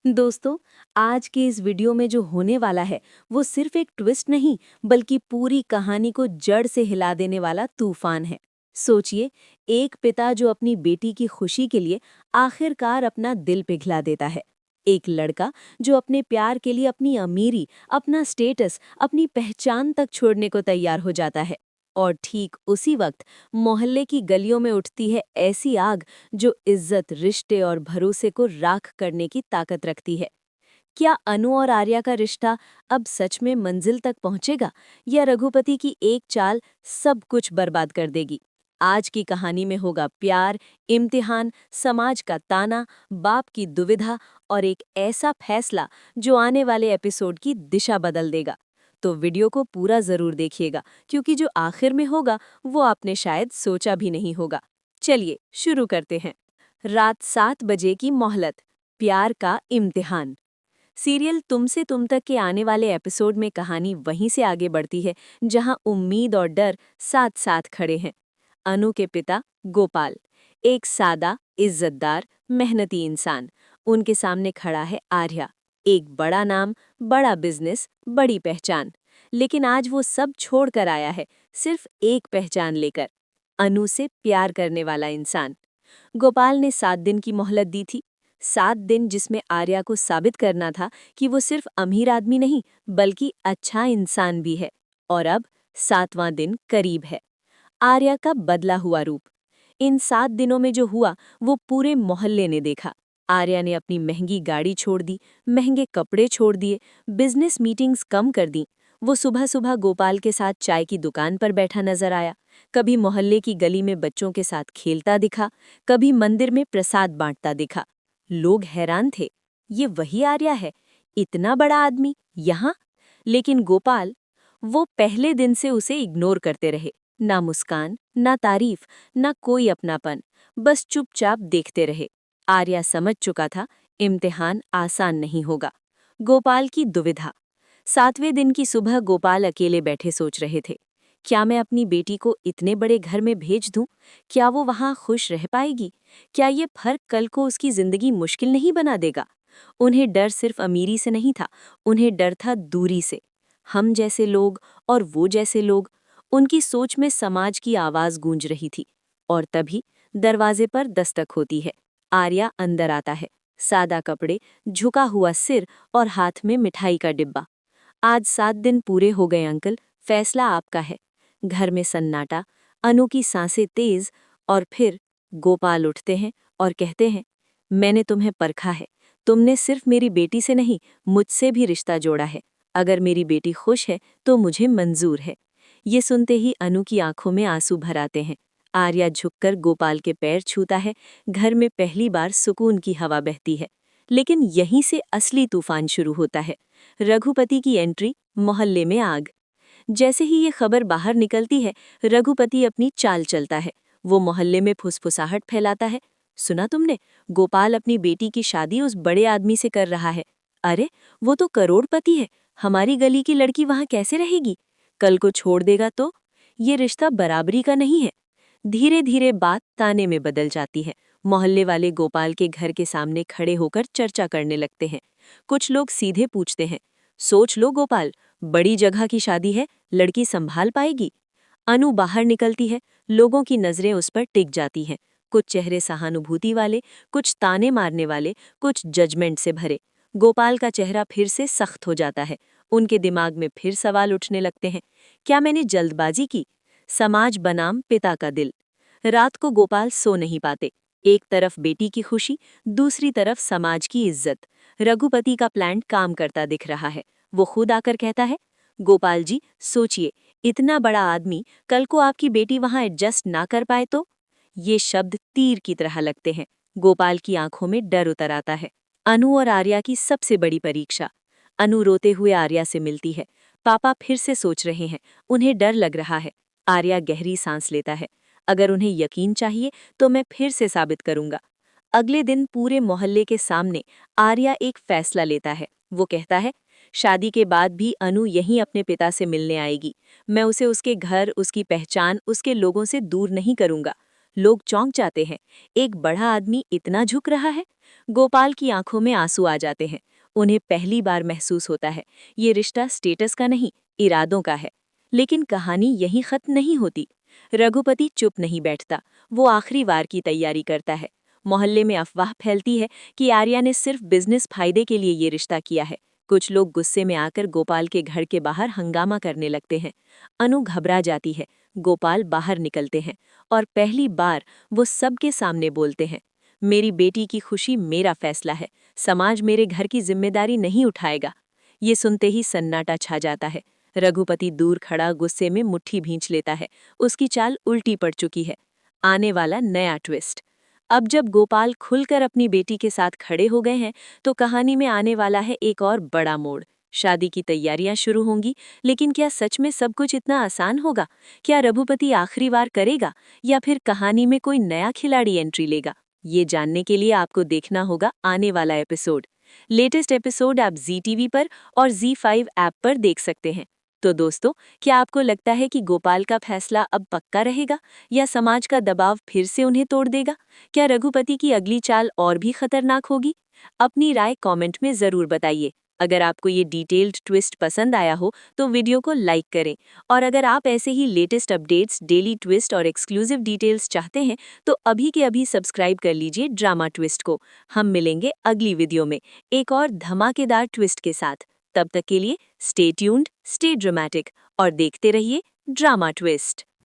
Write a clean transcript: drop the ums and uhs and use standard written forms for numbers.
दोस्तों, आज के इस वीडियो में जो होने वाला है वो सिर्फ एक ट्विस्ट नहीं बल्कि पूरी कहानी को जड़ से हिला देने वाला तूफान है। सोचिए, एक पिता जो अपनी बेटी की खुशी के लिए आखिरकार अपना दिल पिघला देता है। एक लड़का जो अपने प्यार के लिए अपनी अमीरी, अपना स्टेटस, अपनी पहचान तक छोड़ने को तैयार हो जाता है। और ठीक उसी वक्त मोहल्ले की गलियों में उठती है ऐसी आग जो इज्जत, रिश्ते और भरोसे को राख करने की ताकत रखती है। क्या अनु और आर्या का रिश्ता अब सच में मंजिल तक पहुंचेगा या रघुपति की एक चाल सब कुछ बर्बाद कर देगी? आज की कहानी में होगा प्यार, इम्तिहान, समाज का ताना, बाप की दुविधा और एक ऐसा फैसला जो आने वाले एपिसोड की दिशा बदल देगा। तो वीडियो को पूरा जरूर देखिएगा, क्योंकि जो आखिर में होगा वो आपने शायद सोचा भी नहीं होगा। चलिए शुरू करते हैं। रात 7 बजे की मोहलत, प्यार का इम्तिहान। सीरियल तुमसे तुम तक के आने वाले एपिसोड में कहानी वहीं से आगे बढ़ती है जहां उम्मीद और डर साथ साथ खड़े हैं। अनु के पिता गोपाल, एक सादा, इज्जतदार, मेहनती इंसान। उनके सामने खड़ा है आर्या, एक बड़ा नाम, बड़ा बिजनेस, बड़ी पहचान। लेकिन आज वो सब छोड़कर आया है, सिर्फ एक पहचान लेकर, अनु से प्यार करने वाला इंसान। गोपाल ने 7 दिन की मोहलत दी थी। 7 दिन जिसमें आर्या को साबित करना था कि वो सिर्फ अमीर आदमी नहीं बल्कि अच्छा इंसान भी है। और अब 7वां दिन करीब है। आर्या का बदला हुआ रूप। इन 7 दिनों में जो हुआ वो पूरे मोहल्ले ने देखा। आर्या ने अपनी महंगी गाड़ी छोड़ दी, महंगे कपड़े छोड़ दिए, बिजनेस मीटिंग्स कम कर दी। वो सुबह सुबह गोपाल के साथ चाय की दुकान पर बैठा नजर आया, कभी मोहल्ले की गली में बच्चों के साथ खेलता दिखा, कभी मंदिर में प्रसाद बांटता दिखा। लोग हैरान थे, ये वही आर्या है, इतना बड़ा आदमी यहाँ? लेकिन गोपाल, वो पहले दिन से उसे इग्नोर करते रहे। ना मुस्कान, ना तारीफ, ना कोई अपनापन, बस चुपचाप देखते रहे। आर्या समझ चुका था, इम्तिहान आसान नहीं होगा। गोपाल की दुविधा। 7वें दिन की सुबह गोपाल अकेले बैठे सोच रहे थे, क्या मैं अपनी बेटी को इतने बड़े घर में भेज दूं? क्या वो वहां खुश रह पाएगी? क्या ये फर्क कल को उसकी जिंदगी मुश्किल नहीं बना देगा? उन्हें डर सिर्फ अमीरी से नहीं था, उन्हें डर था दूरी से। हम जैसे लोग और वो जैसे लोग, उनकी सोच में समाज की आवाज गूंज रही थी। और तभी दरवाजे पर दस्तक होती है। आर्या अंदर आता है, सादा कपड़े, झुका हुआ सिर और हाथ में मिठाई का डिब्बा। आज 7 दिन पूरे हो गए अंकल, फैसला आपका है। घर में सन्नाटा, अनु की सांसें तेज, और फिर गोपाल उठते हैं और कहते हैं, मैंने तुम्हें परखा है। तुमने सिर्फ मेरी बेटी से नहीं, मुझसे भी रिश्ता जोड़ा है। अगर मेरी बेटी खुश है तो मुझे मंजूर है। ये सुनते ही अनु की आंखों में आंसू भर आते हैं। आर्या झुककर गोपाल के पैर छूता है। घर में पहली बार सुकून की हवा बहती है। लेकिन यहीं से असली तूफान शुरू होता है। रघुपति की एंट्री, मोहल्ले में आग। जैसे ही ये खबर बाहर निकलती है, रघुपति अपनी चाल चलता है। वो मोहल्ले में फुसफुसाहट फैलाता है, सुना तुमने, गोपाल अपनी बेटी की शादी उस बड़े आदमी से कर रहा है। अरे, वो तो करोड़पति है, हमारी गली की लड़की वहां कैसे रहेगी? कल को छोड़ देगा तो? ये रिश्ता बराबरी का नहीं है। धीरे धीरे बात ताने में बदल जाती है। मोहल्ले वाले गोपाल के घर के सामने खड़े होकर चर्चा करने लगते हैं। कुछ लोग सीधे पूछते हैं, सोच लो गोपाल, बड़ी जगह की शादी है, लड़की संभाल पाएगी? अनु बाहर निकलती है, लोगों की नजरें उस पर टिक जाती हैं। कुछ चेहरे सहानुभूति वाले, कुछ ताने मारने वाले, कुछ जजमेंट से भरे। गोपाल का चेहरा फिर से सख्त हो जाता है। उनके दिमाग में फिर सवाल उठने लगते हैं, क्या मैंने जल्दबाजी की? समाज बनाम पिता का दिल। रात को गोपाल सो नहीं पाते। एक तरफ बेटी की खुशी, दूसरी तरफ समाज की इज्जत। रघुपति का प्लान काम करता दिख रहा है। वो खुद आकर कहता है, गोपाल जी सोचिए, इतना बड़ा आदमी कल को आपकी बेटी वहां एडजस्ट ना कर पाए तो? ये शब्द तीर की तरह लगते हैं। गोपाल की आंखों में डर उतर आता है। अनु और आर्या की सबसे बड़ी परीक्षा। अनु रोते हुए आर्या से मिलती है। पापा फिर से सोच रहे हैं, उन्हें डर लग रहा है। आर्या गहरी सांस लेता है, अगर उन्हें यकीन चाहिए तो मैं फिर से साबित करूंगा। अगले दिन पूरे मोहल्ले के सामने आर्या एक फैसला लेता है। वो कहता है, शादी के बाद भी अनु यहीं अपने पिता से मिलने आएगी। मैं उसे उसके घर, उसकी पहचान, उसके लोगों से दूर नहीं करूंगा। लोग चौंक जाते हैं। एक बड़ा आदमी इतना झुक रहा है। गोपाल की आंखों में आंसू आ जाते हैं। उन्हें पहली बार महसूस होता है ये रिश्ता स्टेटस का नहीं, इरादों का है। लेकिन कहानी यहीं खत्म नहीं होती। रघुपति चुप नहीं बैठता। वो आखिरी वार की तैयारी करता है। मोहल्ले में अफवाह फैलती है कि आर्या ने सिर्फ बिजनेस फायदे के लिए ये रिश्ता किया है। कुछ लोग गुस्से में आकर गोपाल के घर के बाहर हंगामा करने लगते हैं। अनु घबरा जाती है। गोपाल बाहर निकलते हैं और पहली बार वो सबके सामने बोलते हैं, मेरी बेटी की खुशी मेरा फैसला है, समाज मेरे घर की जिम्मेदारी नहीं उठाएगा। ये सुनते ही सन्नाटा छा जाता है। रघुपति दूर खड़ा गुस्से में मुट्ठी भींच लेता है। उसकी चाल उल्टी पड़ चुकी है। आने वाला नया ट्विस्ट। अब जब गोपाल खुलकर अपनी बेटी के साथ खड़े हो गए हैं, तो कहानी में आने वाला है एक और बड़ा मोड़। शादी की तैयारियां शुरू होंगी, लेकिन क्या सच में सब कुछ इतना आसान होगा? क्या रघुपति आखिरी बार करेगा या फिर कहानी में कोई नया खिलाड़ी एंट्री लेगा? ये जानने के लिए आपको देखना होगा आने वाला एपिसोड। लेटेस्ट एपिसोड आप ZTV पर और ZEE5 ऐप पर देख सकते हैं। तो दोस्तों, क्या आपको लगता है कि गोपाल का फैसला अब पक्का रहेगा या समाज का दबाव फिर से उन्हें तोड़ देगा? क्या रघुपति की अगली चाल और भी खतरनाक होगी? अपनी राय कमेंट में जरूर बताइए। अगर आपको ये डिटेल्ड ट्विस्ट पसंद आया हो तो वीडियो को लाइक करें। और अगर आप ऐसे ही लेटेस्ट अपडेट्स, डेली ट्विस्ट और एक्सक्लूसिव डिटेल्स चाहते हैं तो अभी के अभी सब्सक्राइब कर लीजिए ड्रामा ट्विस्ट को। हम मिलेंगे अगली वीडियो में एक और धमाकेदार ट्विस्ट के साथ। तब तक के लिए स्टे ट्यून्ड, स्टे ड्रामेटिक और देखते रहिए ड्रामा ट्विस्ट।